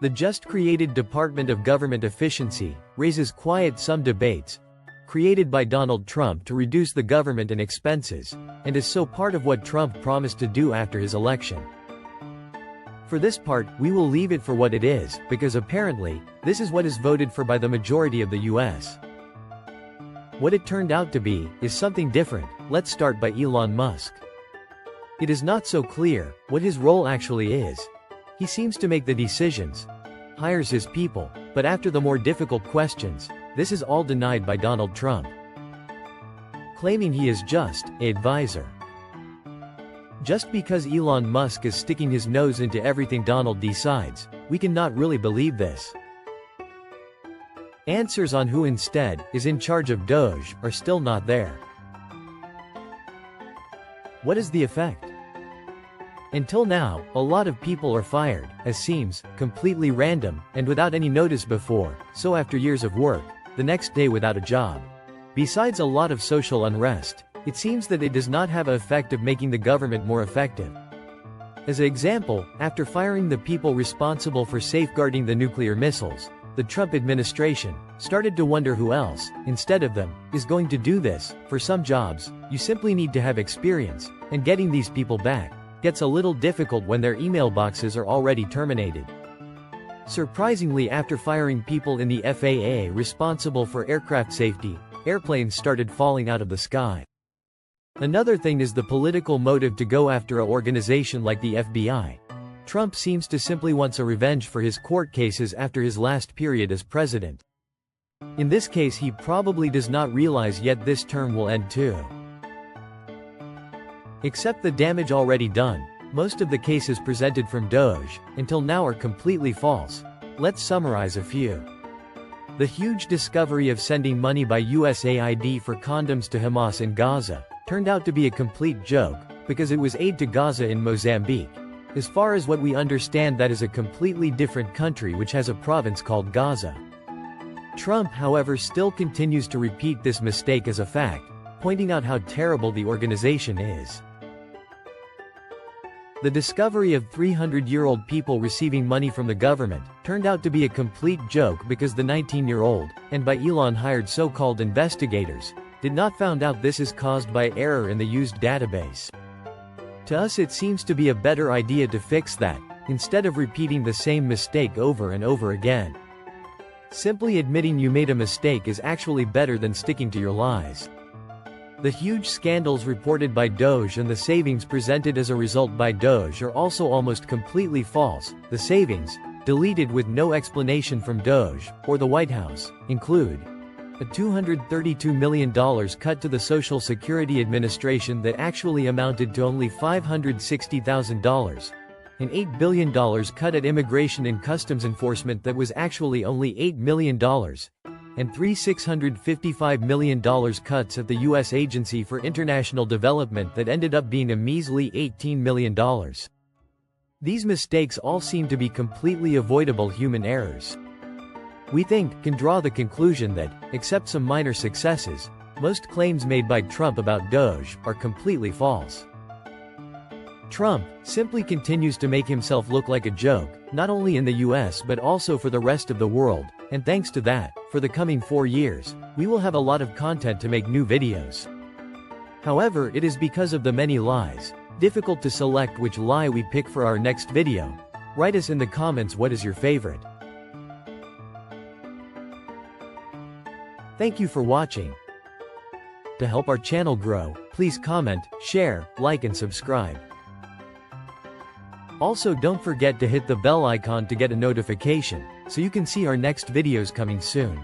The just-created Department of Government Efficiency raises some debates, created by Donald Trump to reduce the government and expenses, and is so part of what Trump promised to do after his election. For this part, we will leave it for what it is, because apparently, this is what is voted for by the majority of the US. What it turned out to be, is something different. Let's start by Elon Musk. It is not so clear what his role actually is. He seems to make the decisions, hires his people, but after the more difficult questions, this is all denied by Donald Trump, claiming he is just an advisor. Just because Elon Musk is sticking his nose into everything Donald decides, we cannot really believe this. Answers on who instead is in charge of Doge are still not there. What is the effect? Until now, a lot of people are fired, as seems, completely random, and without any notice before, so after years of work, the next day without a job. Besides a lot of social unrest, it seems that it does not have an effect of making the government more effective. As an example, after firing the people responsible for safeguarding the nuclear missiles, the Trump administration started to wonder who else, instead of them, is going to do this. For some jobs, you simply need to have experience, and getting these people back gets a little difficult when their email boxes are already terminated. Surprisingly, after firing people in the FAA responsible for aircraft safety, airplanes started falling out of the sky. Another thing is the political motive to go after an organization like the FBI. Trump seems to simply want a revenge for his court cases after his last period as president. In this case, he probably does not realize yet this term will end too. Except the damage already done, most of the cases presented from Doge, until now, are completely false. Let's summarize a few. The huge discovery of sending money by USAID for condoms to Hamas in Gaza turned out to be a complete joke, because it was aid to Gaza in Mozambique. As far as what we understand, that is a completely different country which has a province called Gaza. Trump, however, still continues to repeat this mistake as a fact, pointing out how terrible the organization is. The discovery of 300-year-old people receiving money from the government turned out to be a complete joke because the 19-year-old, and by Elon hired so-called investigators, did not found out this is caused by error in the used database. To us, it seems to be a better idea to fix that, instead of repeating the same mistake over and over again. Simply admitting you made a mistake is actually better than sticking to your lies. The huge scandals reported by Doge and the savings presented as a result by Doge are also almost completely false. The savings, deleted with no explanation from Doge or the White House, include a $232 million cut to the Social Security Administration that actually amounted to only $560,000, an $8 billion cut at Immigration and Customs Enforcement that was actually only $8 million, and three $655 million cuts at the U.S. Agency for International Development that ended up being a measly $18 million. These mistakes all seem to be completely avoidable human errors. We can draw the conclusion that, except some minor successes, most claims made by Trump about Doge are completely false. Trump simply continues to make himself look like a joke, not only in the US but also for the rest of the world, and thanks to that, for the coming 4 years, we will have a lot of content to make new videos. However, it is because of the many lies, difficult to select which lie we pick for our next video. Write us in the comments what is your favorite. Thank you for watching. To help our channel grow, please comment, share, like and subscribe. Also, don't forget to hit the bell icon to get a notification, so you can see our next videos coming soon.